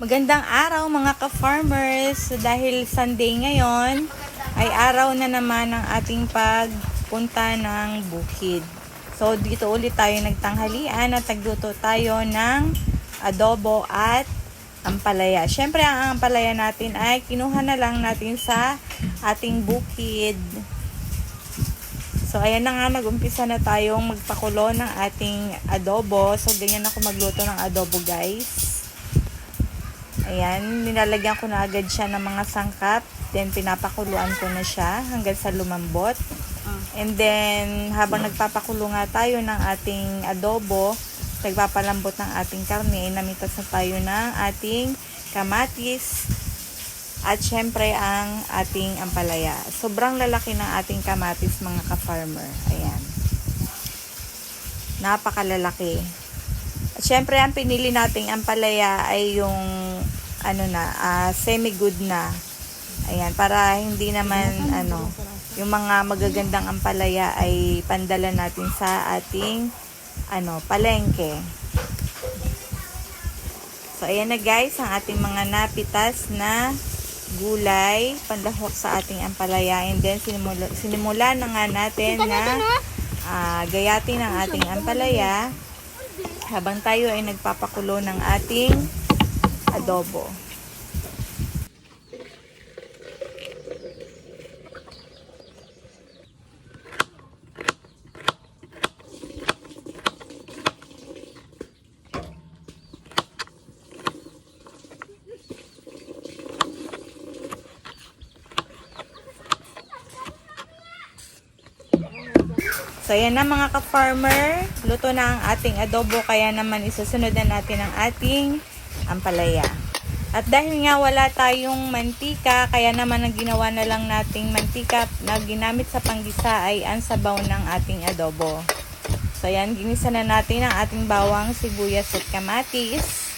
Magandang araw mga ka-farmers. Dahil Sunday ngayon, ay araw na naman ng ating pagpunta ng bukid. So dito ulit tayo nagtanghalian at nagluto tayo ng adobo at ampalaya. Syempre ang ampalaya natin ay kinuha na lang natin sa ating bukid. So ayan na nga, nag-umpisa na tayong magpakulo ng ating adobo. So ganyan ako magluto ng adobo, guys. Ayan, nilalagyan ko na agad siya ng mga sangkap. Then, pinapakuluan ko na siya hanggang sa lumambot. And then, habang nagpapakulo nga tayo ng ating adobo, nagpapalambot ng ating karne, namitas na tayo ng ating kamatis at syempre ang ating ampalaya. Sobrang lalaki ng ating kamatis, mga ka-farmer. Ayan. Napakalalaki. At syempre, ang pinili nating ampalaya ay yung semi-good na. Ayan, para hindi naman yung mga magagandang ampalaya ay pandala natin sa ating palengke. So ayan na, guys, ang ating mga napitas na gulay pandahok sa ating ampalaya. And then sinimula na nga natin na gayatin ang ating ampalaya habang tayo ay nagpapakulo ng ating adobo. So ayan na, mga ka-farmer, luto na ang ating adobo, kaya naman isusunod na natin ang ating ampalaya. At dahil nga wala tayong mantika, kaya naman ang ginawa na lang nating mantika na ginamit sa panggisa ay ang sabaw ng ating adobo. So ayan, ginisa na natin ang ating bawang, sibuyas at kamatis.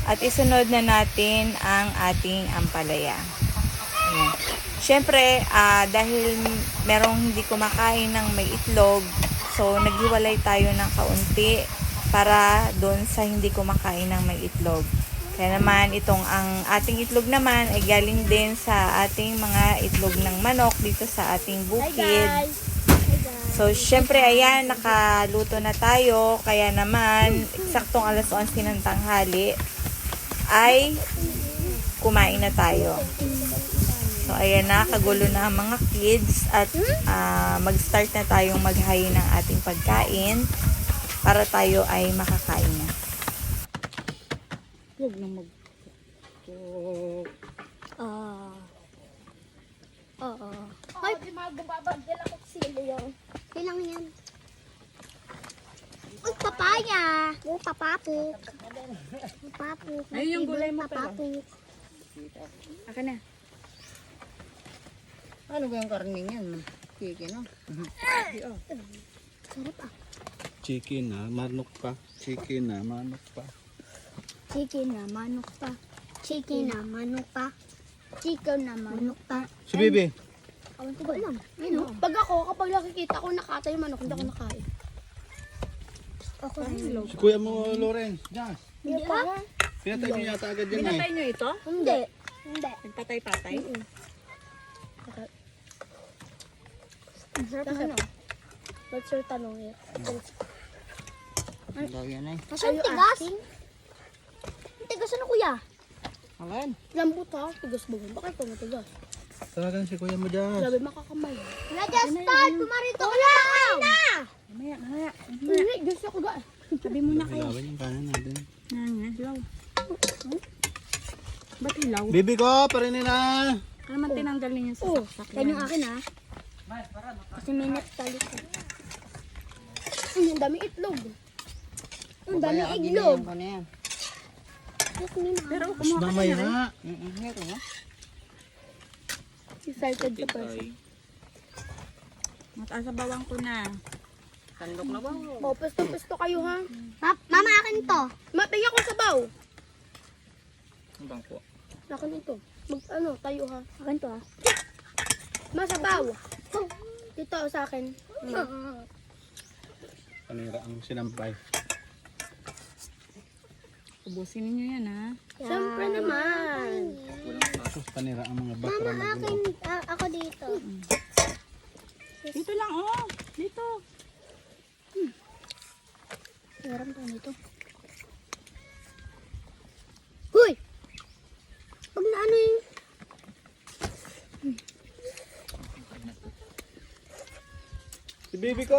At isunod na natin ang ating ampalaya. Ayan. Syempre, dahil merong hindi kumakain ng may itlog, so naghiwalay tayo ng kaunti para doon sa hindi kumakain ng may itlog. Kaya naman itong ang ating itlog naman ay galing din sa ating mga itlog ng manok dito sa ating bukid. So syempre ayan, nakaluto na tayo, kaya naman eksaktong alas 11 ng tanghali ay kumain na tayo. So ayan na, kagulo na ang mga kids at mag-start na tayong maghain ng ating pagkain para tayo ay makakain na. Huwag na mag... Ay, magbabagal ako sila yun. Kailang yan. Uy, papaya. Oh, papapuk. Papapuk. Ayun yung gulay mo, papapuk. Akin na. Ano ba yung karne niyan? Chicken, no? Sarap ah. Chicken na, manok pa. Chicken na, manok pa. Chicken na, manok pa. Chicken na, manok pa. Chicken na, manok pa. Si Bibi. Awan ko ba alam? Ayun, pag kapag nakikita ko nakatay yung manok, hindi ako nakain. Ako rin. Si Kuya mo, Loren. Diyan. Hindi pa? Pinatay niyo yata agad yan Pinatay nyo ito? Hindi. Hindi. Nagpatay-patay? Ang sarap na ano. What's your tanong eh? Ang daw yan ay. Kasi ang tigas. Ang tigas ano, kuya? Alan. Lambot ha? Tigas ba? Bakit pa matigas? Tawagan si Kuya mo dyan. Grabe makakamay. Wala dyan, start! Pumarito ka na! Kain na! Mamaya. Hindi, Diyos ako ga. Sabi mo na kayo. Hilawan yung kanan natin. Hilaw. Ba't hilaw? Bibi ko, parinin na. Kaya naman tinanggal niya sa Oh, saksak yan yung akin ha. Kasi may nektali ko. Ang dami itlog. Ang dami itlog. Ano yan? Yes, Nina. Pero kumuha ka Damay na rin. na. Meron, no? Excited ka pa. Mataas sa bawang ko na. Tandok na ba? Oh, pesto kayo ha. Mama, akin to. Mapingin ko sabaw. Ang bangko. Akin ito. Tayo ha. Akin to ha. Masabaw. Dito sa akin. Panira ang sinampay. Ubusin niyo yan, ha? Siyempre naman. Tapos panira ang mga bakra na Akin, ako dito. Dito lang, oh. Dito. Meron pa nito. Huy! Pag na ano yung... Si baby ko!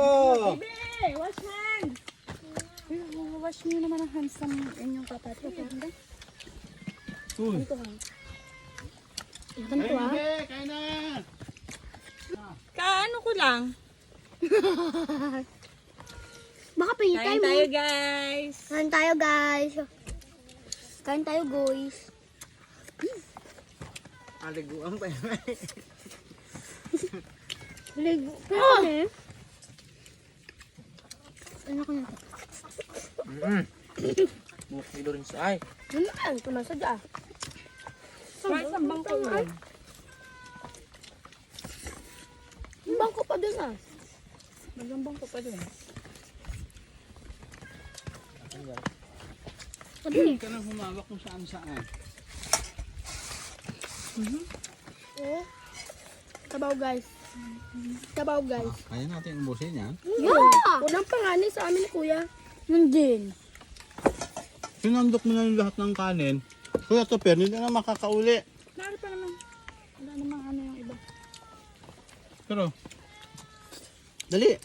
Hey, wash hands! Wash niyo naman ang hands ng inyong kapatid. Uy! Ito ha. Ikan ko ha. Kain na! Kaano ko lang? Baka pingin Kain tayo tayo, mo. guys. Kain tayo guys. Kain tayo guys. Aliguan pa yun. Ligo. Pero eh. Ano ko na? Bukilo rin sa ay. Ano yan? Tumasadya. Kahit sa bangko yun. Yung bangko pa dun ah. Magambang ko pa dun. Hindi ka nang humawak kung saan saan. Oh. Tabaw guys. Tabaw guys. Kaya natin ubusin yan. Yeah! Unang panganay sa amin kuya. Nandin. Sinandok mo na yung lahat ng kanin. Kuya Topper, hindi na makakauli. Nari pa naman. Wala namang ano yung iba. Pero, dali.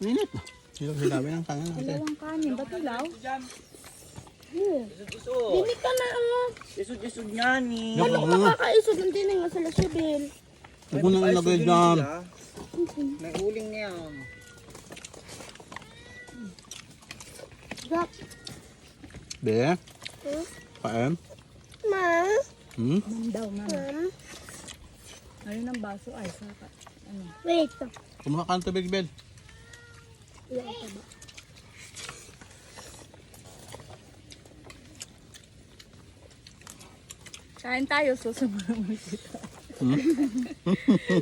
Minit. Hilaw-hilawi ng kanin natin. Dalawang kanin. Ba't ilaw? Isod-isod. Dini ka na ano. Isod-isod niyan eh. Yung Ano ko makakaisod ng dining nga sa Lasibel. Huwag mo nang ilagay dyan. May uling na yan. Rock. Be, paem. Ma. Hmm? Ma'am daw, ma'am. Ma'am. Ayun ang baso. Ay, saka. Ano? Wait. Kumuha ka ng tubig, Bel. Ilan ito ba? Kain tayo. Susumbong mo kita. Hmm?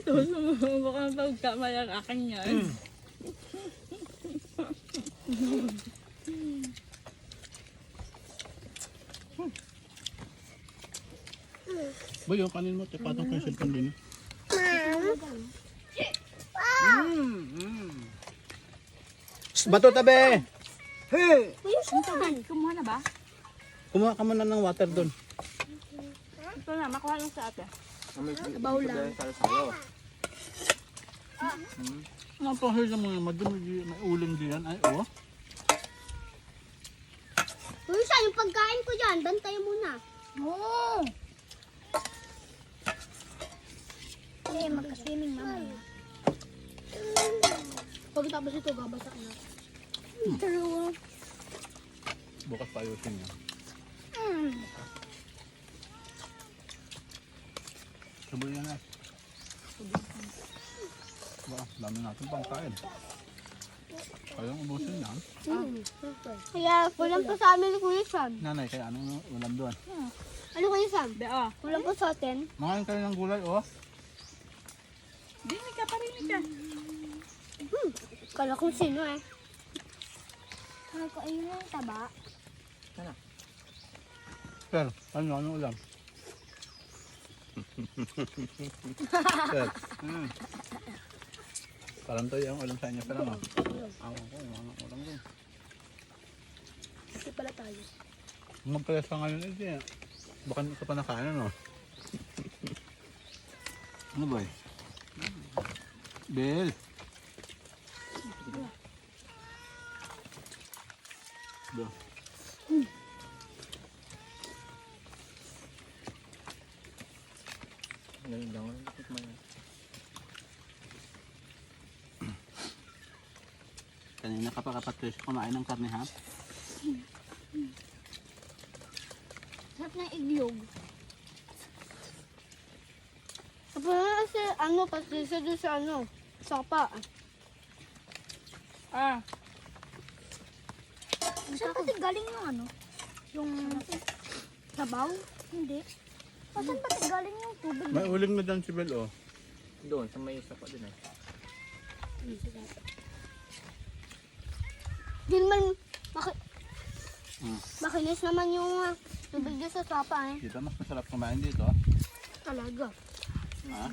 Susumbong mo kang pagkamay ang akin yan. Boy, yung kanin mo, tipatong ko yung cellphone din. Bato tabi! Hey! Kumuha na ba? Kumuha ka muna ng water doon. Ito na. Makuha lang sa ate. Sabaw lang. Ang pahil ng mga madumi, may uling diyan. Ay, oh. Uy, siya yung pagkain ko dyan. Bantay muna. Oo. Eh, magka-swimming mamaya. Pagkatapos ito, babasa na. Dalawa. Bukas pa ayusin niya. Sabay yan eh. Ba, dami natin pang kain. Kayang ubusin yan. Kaya, kulang pa sa amin ni Kuya Sam. Nanay, kaya anong ulam doon? Ano Kuya Sam? Be, oh. Kulang pa sa atin. Makain kayo ng gulay, oh. Dinig ka, parinig ka. Kala kung sino eh. Kala ko ayun yung taba. Pero, anong ulam? Sir, parang to yung ulam sa inyo, pero ano? Ang ulam doon. Kasi pala tayo. Magpalas ka ngayon, eh. Baka hindi ka pa nakain, ano? Ano ba eh? Bel! Ba? Ngayon lang, tikman yan. Kanina ka pa kapatid kumain ng karne, ha? Sarap ng iglog. Kasi ano, pasisa doon sa ano, sapa. Ah. Saan pati galing yung ano? Yung sabaw? Hindi. Saan pati galing yung tubig? May uling na dyan si Bel, oh. Doon, sa may isa pa din eh. Di naman, Makinis naman yung tubig dyan sa sapa eh. Dito mas masarap kumain dito. Talaga. Ha?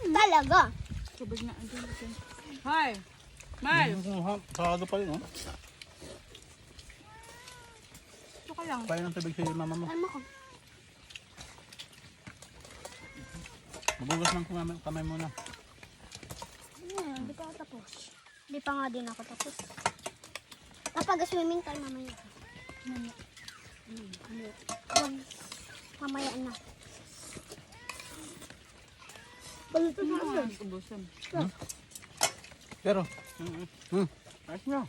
Talaga. Tubig na. Hoy! Mal! Sarado pa rin, oh. Ito ka lang. Pain ng tubig sa mama mo. Ano ko? Mabugas ng kamay muna. Hindi pa ako tapos. Hindi pa nga din ako tapos. Kapag swimming tayo mamaya. Mamaya. Mamaya na. Balito na ako. Ubusan. Pero, ayos na.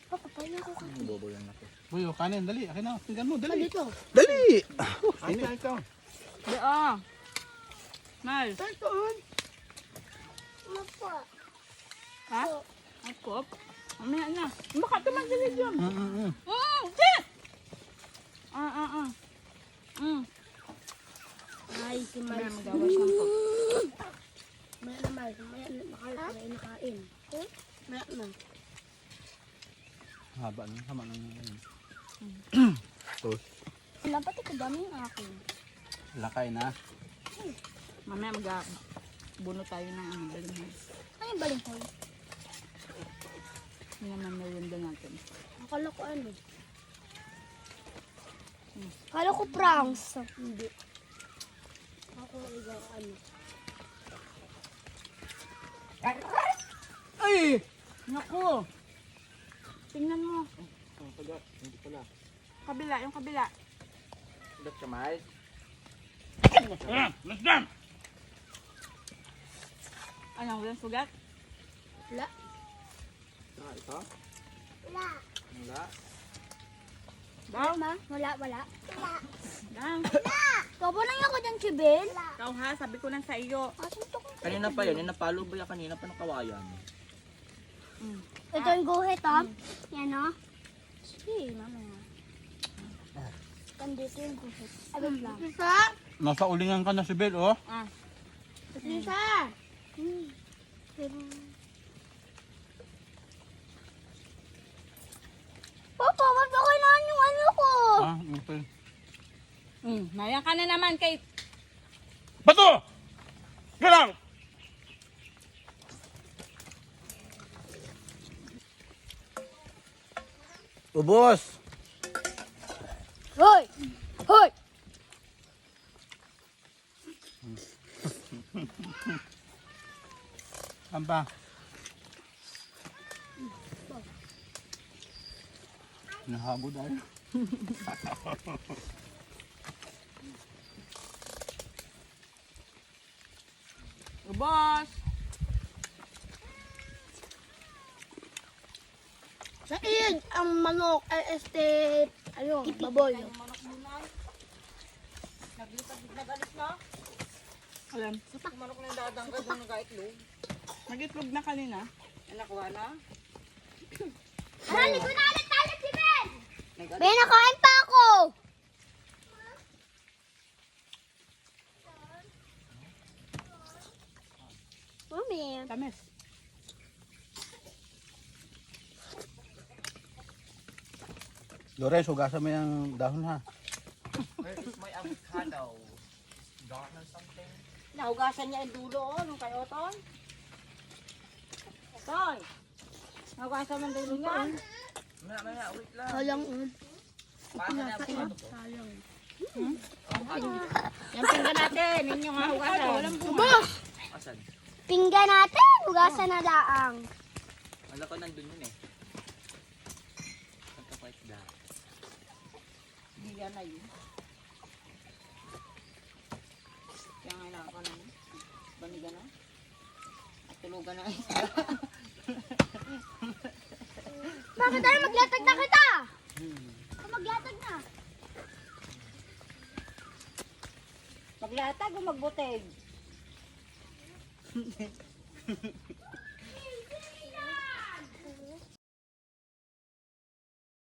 Papapayin ako ka. Bobo yan ako. Buyo, kanin, dali. Akin na, tingnan mo, dali. Dito. Dali! Ito. Di ah. Mal. Ano po? Ha? Akop? Mamaya na. Baka tumagdalig yun. Shit! Ay, si Mamaya Miles. magawas ng kop. Maya na Miles. Maya na. Makala ka na nakain. Maya na. Haba na, haba na. Tapos, Dapat ito dami yung akin. lakay na. Mamaya buno tayo ng balinghoy. Ano yung baling ko? Hindi naman merienda natin. Akala ko ano. Akala ko pranks. Hindi. Ako ikaw ano. Ay! Naku! Tingnan mo. Hindi pala. Kabila, yung kabila. Ba't kamay? Ano, walang sugat? Wala. Ito? Wala. Wala. Daw? Ma? Wala, wala. Daw. Topo na ako dyan, Chibel. Ikaw ha, sabi ko lang sa iyo. Asan to ko? Kanina pa yun. Napalo ba yan kanina pa nakawayan? Ito yung guhit, ha? Yan, ha? Sige, mamaya. Kandito yung guhit. Agad lang. Isa? Nasa ulingan ka na si Bel, oh. Ah. Isa? Papa, ba't ba kailangan yung ano ko? Ah, okay. Mayan ka na naman kay... Bato! Galang! Ubos! Hoy! Hoy! Amba. Nahabo dahil. Ubos! Sa iyan, ang manok ay ano, baboy. Alam. Nag-itlog na kanina. Nakuha na? Arali ko na ulit tayo si Ben! Ben, nakain pa ako! Mami. Tamis. Lorenz, hugasan mo yung dahon, ha? Where is my avocado? Dark or something? Nahugasan niya yung dulo, nung kay Oton. Oton! Nahugasan mo yung dulo niya. Maya, wait lang. Sayang, Paano na avocado ko? sayang. Yung pinggan natin, yung nga hugasan. Walang bunga. Asan? Pinggan natin, hugasan na daang. Wala ko nandun yun eh. Santa like that. Hindi yan na yun. Kaya nga na ako na. Banigan na. At tulugan na isda. Bakit tayo maglatag na kita? Maglatag na. Maglatag o magbuteg?